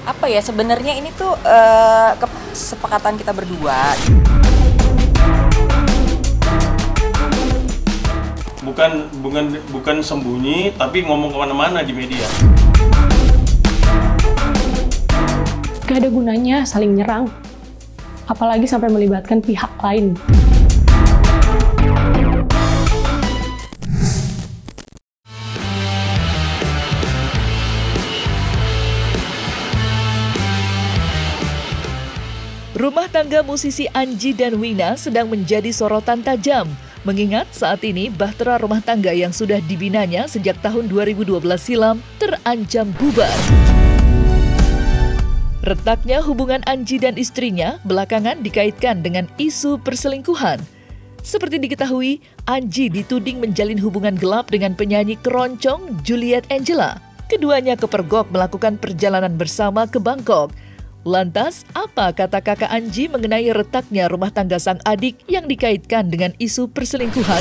apa ya, sebenarnya ini tuh kesepakatan kita berdua. Bukan sembunyi, tapi ngomong kemana-mana di media. Gak ada gunanya saling nyerang, apalagi sampai melibatkan pihak lain. Rumah tangga musisi Anji dan Wina sedang menjadi sorotan tajam, mengingat saat ini bahtera rumah tangga yang sudah dibinanya sejak tahun 2012 silam terancam bubar. Retaknya hubungan Anji dan istrinya belakangan dikaitkan dengan isu perselingkuhan. Seperti diketahui, Anji dituding menjalin hubungan gelap dengan penyanyi keroncong Juliet Angela. Keduanya kepergok melakukan perjalanan bersama ke Bangkok. Lantas, apa kata kakak Anji mengenai retaknya rumah tangga sang adik yang dikaitkan dengan isu perselingkuhan?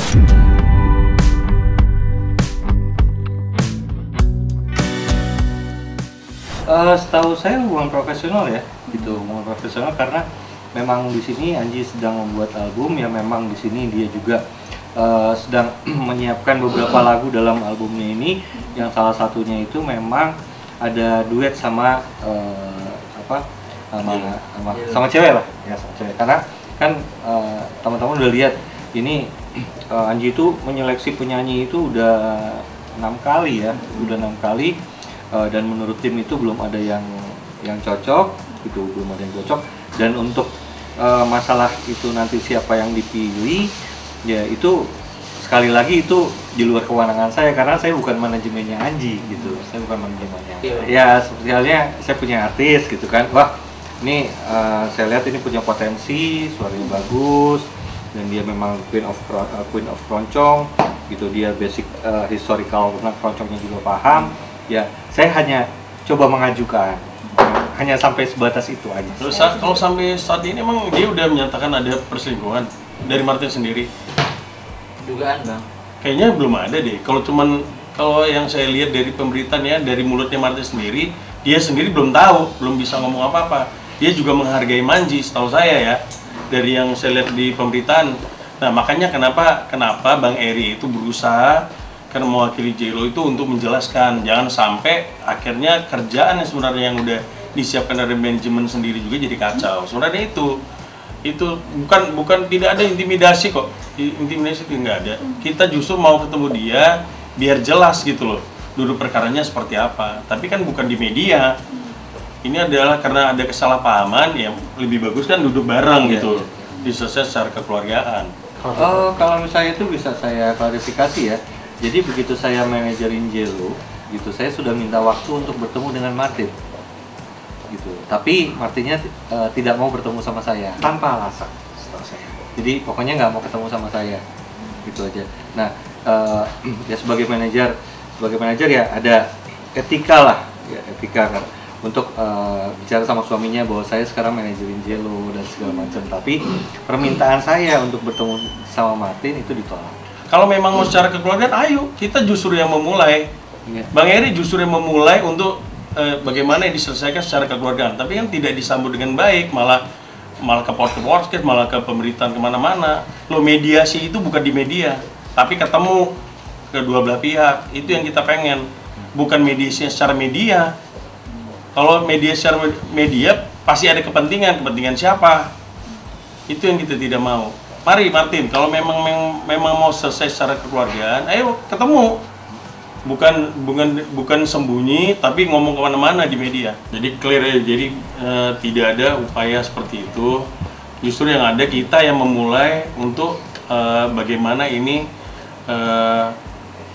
Setahu saya hubungan profesional ya, gitu, hubungan profesional karena memang di sini Anji sedang membuat album ya, memang di sini dia juga sedang menyiapkan beberapa lagu dalam albumnya ini, yang salah satunya itu memang ada duet sama sama cewek lah ya, sama cewek. Karena kan teman-teman udah lihat ini Anji itu menyeleksi penyanyi itu udah 6 kali ya, udah 6 kali. Dan menurut tim itu belum ada yang cocok, gitu, belum ada yang cocok. Dan untuk masalah itu nanti siapa yang dipilih, ya itu sekali lagi itu di luar kewenangan saya karena saya bukan manajemennya Anji, gitu. Saya bukan manajemennya. Ya seperti halnya saya punya artis, gitu kan. Wah, ini saya lihat ini punya potensi, suaranya bagus, dan dia memang queen of keroncong, gitu. Dia basic historical tentang keroncongnya juga paham. Ya, saya hanya coba mengajukan, hanya sampai sebatas itu aja. Terus kalau sampai saat ini emang dia udah menyatakan ada perselingkuhan dari Martin sendiri? Dugaan bang? Kayaknya belum ada deh. Kalau yang saya lihat dari pemberitaan ya, dari mulutnya Martin sendiri, dia sendiri belum tahu, belum bisa ngomong apa-apa. Dia juga menghargai Manji, setahu saya ya, dari yang saya lihat di pemberitaan. Nah makanya kenapa Bang Eri itu berusaha karena mewakili J.Lo itu untuk menjelaskan, jangan sampai akhirnya kerjaan yang sebenarnya yang udah disiapkan dari manajemen sendiri juga jadi kacau. Sebenarnya itu bukan tidak ada intimidasi kok, intimidasi itu nggak ada. Kita justru mau ketemu dia biar jelas gitu loh, duduk perkaranya seperti apa. Tapi kan bukan di media. Ini adalah karena ada kesalahpahaman, ya lebih bagus kan duduk bareng gitu, diselesaikan secara kekeluargaan. Kalau misalnya itu bisa saya klarifikasi ya. Jadi begitu saya manajerin J.Lo, gitu, saya sudah minta waktu untuk bertemu dengan Martin, gitu. Tapi Martinnya tidak mau bertemu sama saya tanpa alasan, setahu saya. Jadi pokoknya nggak mau ketemu sama saya, gitu aja. Nah, ya sebagai manajer ya ada etika lah, ya etika kan, untuk bicara sama suaminya bahwa saya sekarang manajerin J.Lo dan segala macam. Tapi permintaan saya untuk bertemu sama Martin itu ditolak. Kalau memang mau secara kekeluargaan, ayo kita justru yang memulai. Bang Eri justru yang memulai untuk bagaimana yang diselesaikan secara kekeluargaan. Tapi kan tidak disambut dengan baik, malah ke podcast, malah ke pemberitaan kemana-mana. Lo mediasi itu bukan di media, tapi ketemu kedua belah pihak. Itu yang kita pengen, bukan mediasi secara media. Kalau media secara media pasti ada kepentingan siapa? Itu yang kita tidak mau. Mari Martin, kalau memang mau selesai secara kekeluargaan, ayo ketemu. Bukan sembunyi, tapi ngomong kemana-mana di media. Jadi clear ya, jadi tidak ada upaya seperti itu. Justru yang ada kita yang memulai untuk bagaimana ini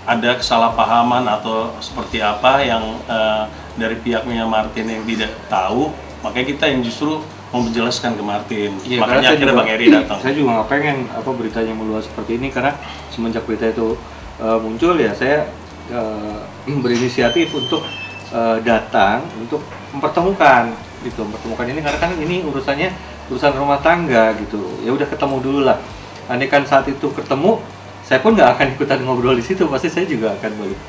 ada kesalahpahaman atau seperti apa yang dari pihaknya Martin yang tidak tahu, makanya kita yang justru mau menjelaskan ke Martin. Ya, makanya akhirnya Bang Eri datang. Saya juga nggak pengen beritanya meluas seperti ini, karena semenjak berita itu muncul ya saya berinisiatif untuk datang untuk mempertemukan ini, karena kan ini urusan rumah tangga gitu. Ya udah ketemu dulu lah. Andai kan saat itu ketemu, saya pun nggak akan ikutan ngobrol di situ, pasti saya juga akan balik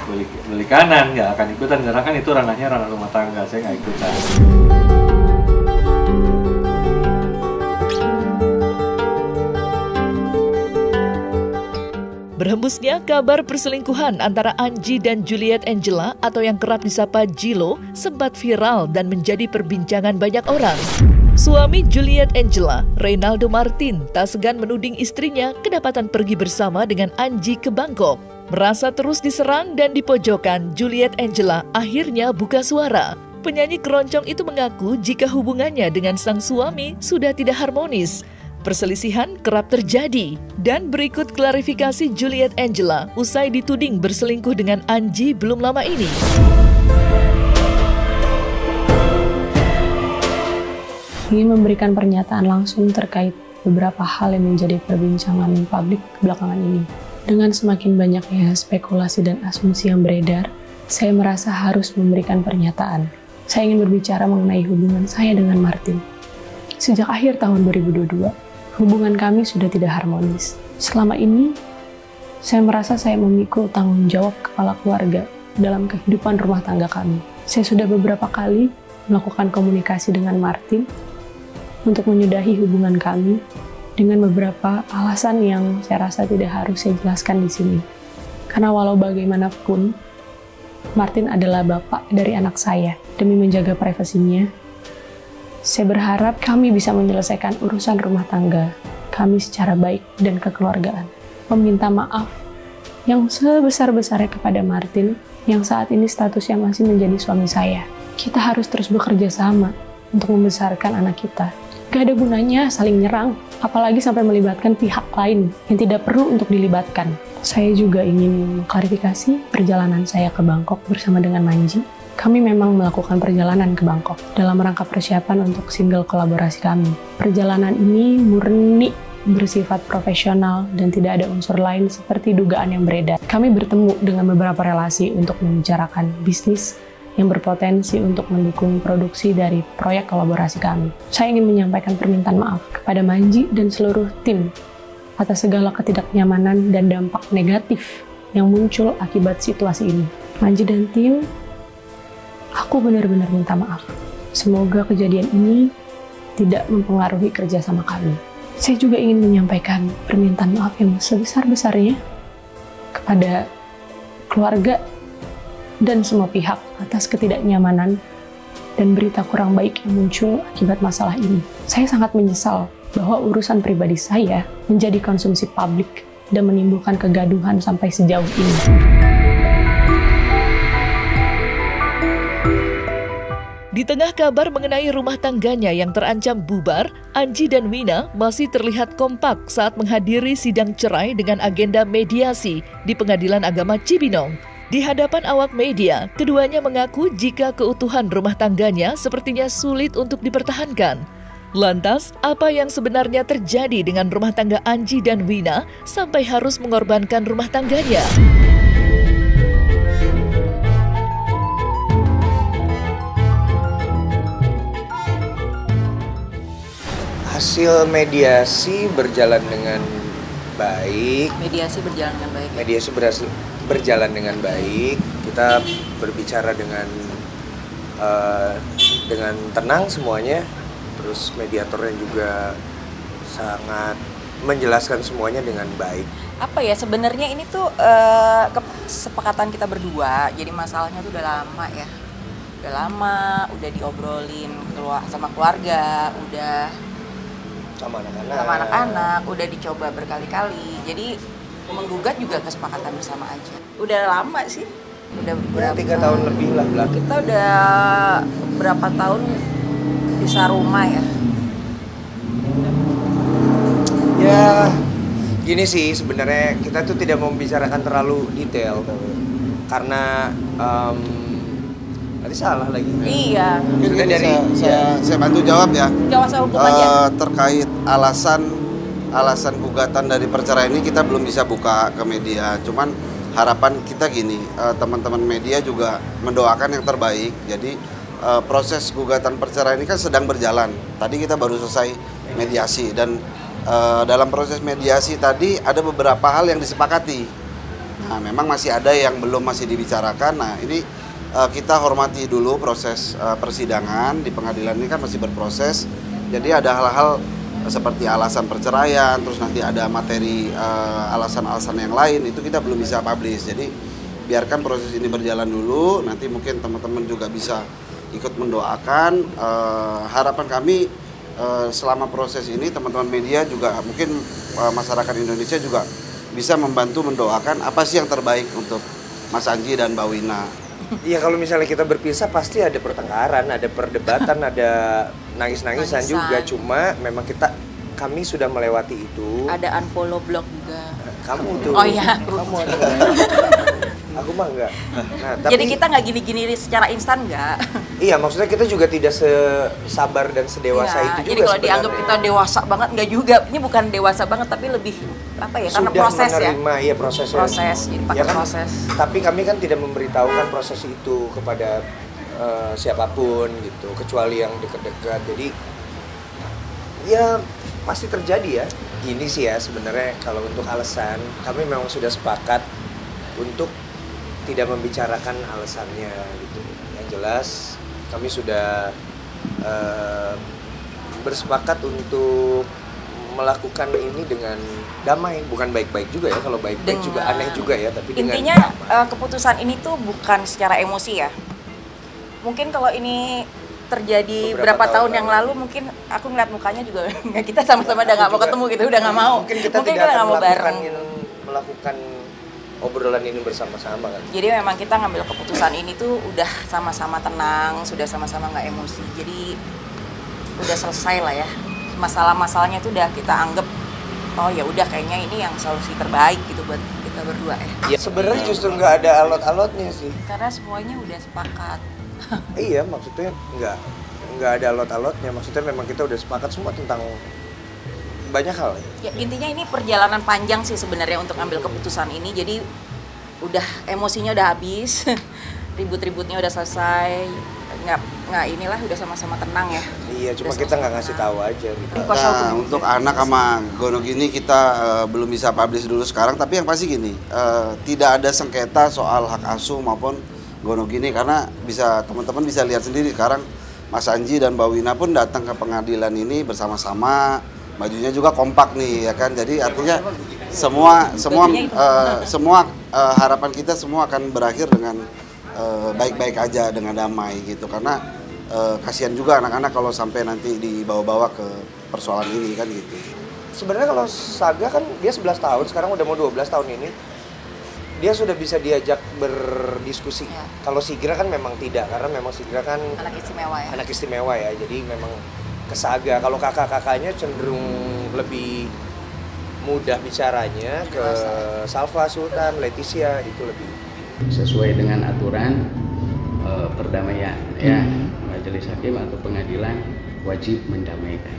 beli kanan, nggak akan ikutan karena kan itu ranahnya ranah rumah tangga, saya nggak ikutan. Berhembusnya kabar perselingkuhan antara Anji dan Juliet Angela atau yang kerap disapa Jilo sempat viral dan menjadi perbincangan banyak orang. Suami Juliet Angela, Reynaldo Martin, tak segan menuding istrinya kedapatan pergi bersama dengan Anji ke Bangkok. Merasa terus diserang dan dipojokkan, Juliet Angela akhirnya buka suara. Penyanyi keroncong itu mengaku jika hubungannya dengan sang suami sudah tidak harmonis. Perselisihan kerap terjadi, dan berikut klarifikasi Juliet Angela usai dituding berselingkuh dengan Anji belum lama ini. Ingin memberikan pernyataan langsung terkait beberapa hal yang menjadi perbincangan publik belakangan ini. Dengan semakin banyaknya spekulasi dan asumsi yang beredar, saya merasa harus memberikan pernyataan. Saya ingin berbicara mengenai hubungan saya dengan Martin. Sejak akhir tahun 2022, hubungan kami sudah tidak harmonis. Selama ini, saya merasa saya memikul tanggung jawab kepala keluarga dalam kehidupan rumah tangga kami. Saya sudah beberapa kali melakukan komunikasi dengan Martin untuk menyudahi hubungan kami dengan beberapa alasan yang saya rasa tidak harus saya jelaskan di sini. Karena walau bagaimanapun, Martin adalah bapak dari anak saya. Demi menjaga privasinya, saya berharap kami bisa menyelesaikan urusan rumah tangga kami secara baik dan kekeluargaan. Meminta maaf yang sebesar-besarnya kepada Martin yang saat ini statusnya masih menjadi suami saya. Kita harus terus bekerja sama untuk membesarkan anak kita. Gak ada gunanya saling nyerang, apalagi sampai melibatkan pihak lain yang tidak perlu untuk dilibatkan. Saya juga ingin mengklarifikasi perjalanan saya ke Bangkok bersama dengan Manji. Kami memang melakukan perjalanan ke Bangkok dalam rangka persiapan untuk single kolaborasi kami. Perjalanan ini murni bersifat profesional dan tidak ada unsur lain seperti dugaan yang beredar. Kami bertemu dengan beberapa relasi untuk membicarakan bisnis yang berpotensi untuk mendukung produksi dari proyek kolaborasi kami. Saya ingin menyampaikan permintaan maaf kepada Manji dan seluruh tim atas segala ketidaknyamanan dan dampak negatif yang muncul akibat situasi ini. Manji dan tim, aku benar-benar minta maaf. Semoga kejadian ini tidak mempengaruhi kerjasama kami. Saya juga ingin menyampaikan permintaan maaf yang sebesar-besarnya kepada keluarga dan semua pihak atas ketidaknyamanan dan berita kurang baik yang muncul akibat masalah ini. Saya sangat menyesal bahwa urusan pribadi saya menjadi konsumsi publik dan menimbulkan kegaduhan sampai sejauh ini. Di tengah kabar mengenai rumah tangganya yang terancam bubar, Anji dan Wina masih terlihat kompak saat menghadiri sidang cerai dengan agenda mediasi di Pengadilan Agama Cibinong. Di hadapan awak media, keduanya mengaku jika keutuhan rumah tangganya sepertinya sulit untuk dipertahankan. Lantas, apa yang sebenarnya terjadi dengan rumah tangga Anji dan Wina sampai harus mengorbankan rumah tangganya? Hasil mediasi berjalan dengan baik. Mediasi berjalan dengan baik. Mediasi berjalan dengan baik. Kita berbicara dengan tenang semuanya. Terus mediatornya juga sangat menjelaskan semuanya dengan baik. Apa ya, sebenarnya ini tuh kesepakatan kita berdua. Jadi masalahnya tuh udah lama ya. Udah lama, udah diobrolin sama keluarga, udah sama anak-anak, udah dicoba berkali-kali. Jadi menggugat juga kesepakatan bersama aja. Udah lama sih, udah berapa? 3 tahun lebih lah. Kita udah berapa tahun bisa rumah ya? Ya, gini sih sebenarnya kita tuh tidak mau membicarakan terlalu detail karena nanti salah lagi. Iya. Mungkin dari saya bantu jawab ya. Kuasa hukum aja. Terkait alasan gugatan dari perceraian ini kita belum bisa buka ke media. Cuman harapan kita gini, teman-teman media juga mendoakan yang terbaik. Jadi proses gugatan perceraian ini kan sedang berjalan. Tadi kita baru selesai mediasi dan dalam proses mediasi tadi ada beberapa hal yang disepakati. Nah, memang masih ada yang masih dibicarakan. Nah, ini kita hormati dulu proses persidangan di pengadilan ini kan masih berproses. Jadi ada hal-hal seperti alasan perceraian, terus nanti ada materi alasan-alasan yang lain itu kita belum bisa publish. Jadi biarkan proses ini berjalan dulu. Nanti mungkin teman-teman juga bisa ikut mendoakan. Harapan kami selama proses ini teman-teman media juga mungkin masyarakat Indonesia juga bisa membantu mendoakan apa sih yang terbaik untuk Mas Anji dan Mbak Wina. Iya, kalau misalnya kita berpisah pasti ada pertengkaran, ada perdebatan, ada nangis-nangisan juga. Cuma memang kami sudah melewati itu. Ada unfollow blog juga. Kamu tuh. Oh iya. Kamu ada. Aku mah enggak. Nah, tapi, jadi kita nggak gini-gini secara instan nggak? Iya, maksudnya kita juga tidak sesabar dan sedewasa itu juga. Jadi kalau dianggap kita dewasa banget nggak juga. Ini bukan dewasa banget tapi lebih apa ya? Karena sudah proses menerima, ya. Iya, prosesnya. Proses, jadi pakai kan, proses. Tapi kami kan tidak memberitahukan proses itu kepada siapapun gitu, kecuali yang dekat-dekat. Jadi ya pasti terjadi ya. Gini sih ya sebenarnya kalau untuk alasan kami memang sudah sepakat untuk tidak membicarakan alasannya gitu. Yang jelas kami sudah bersepakat untuk melakukan ini dengan damai, bukan baik-baik juga ya. Kalau baik-baik juga aneh juga ya, tapi intinya dengan keputusan ini tuh bukan secara emosi ya. Mungkin kalau ini terjadi berapa tahun yang lalu mungkin aku ngeliat mukanya juga kita sama-sama udah nggak mau ketemu gitu, udah nggak mau. Mungkin kita tidak nggak mau bareng melakukan obrolan ini bersama-sama kan. Jadi memang kita ngambil keputusan ini tuh udah sama-sama tenang, sudah sama-sama nggak emosi. Jadi udah selesai lah ya. Masalah-masalahnya tuh udah kita anggap oh ya udah kayaknya ini yang solusi terbaik gitu buat kita berdua ya. Ya sebenarnya justru nggak ada alot-alotnya sih. Karena semuanya udah sepakat. Iya, maksudnya nggak ada alot-alotnya. Maksudnya memang kita udah sepakat semua tentang banyak hal ya. Intinya ini perjalanan panjang sih sebenarnya untuk ambil keputusan ini. Jadi udah emosinya udah habis, ribut-ributnya udah selesai, nggak inilah udah sama-sama tenang ya. Iya, cuma udah kita nggak ngasih tahu aja gitu. Nah, untuk anak sama Gono gini kita belum bisa publish dulu sekarang, tapi yang pasti gini, tidak ada sengketa soal hak asuh maupun Gono gini karena bisa teman-teman bisa lihat sendiri sekarang Mas Anji dan Mbak Wina pun datang ke pengadilan ini bersama-sama. Bajunya juga kompak nih ya kan, jadi artinya semua harapan kita semua akan berakhir dengan baik-baik aja dengan damai gitu, karena kasihan juga anak-anak kalau sampai nanti dibawa-bawa ke persoalan ini kan gitu. Sebenarnya kalau Saga kan dia 11 tahun, sekarang udah mau 12 tahun ini dia sudah bisa diajak berdiskusi. Ya. Kalau Sigra kan memang tidak, karena memang Sigra kan anak istimewa ya. Anak istimewa ya, jadi memang ke Saga. Kalau kakak-kakaknya cenderung lebih mudah bicaranya, ke Salva, Sultan, Leticia itu lebih sesuai dengan aturan perdamaian ya. Majelis hakim atau pengadilan wajib mendamaikan.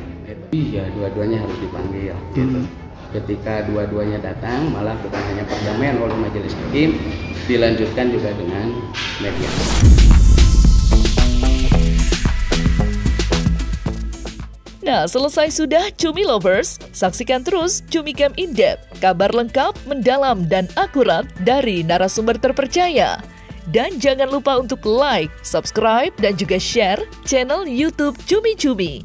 Iya, dua-duanya harus dipanggil gitu. Ketika dua-duanya datang, malah bukan hanya perdamaian oleh majelis hakim, dilanjutkan juga dengan mediasi. Nah, selesai sudah Cumi Lovers, saksikan terus Cumi Camp In-Depth, kabar lengkap, mendalam, dan akurat dari narasumber terpercaya. Dan jangan lupa untuk like, subscribe, dan juga share channel YouTube Cumi Cumi.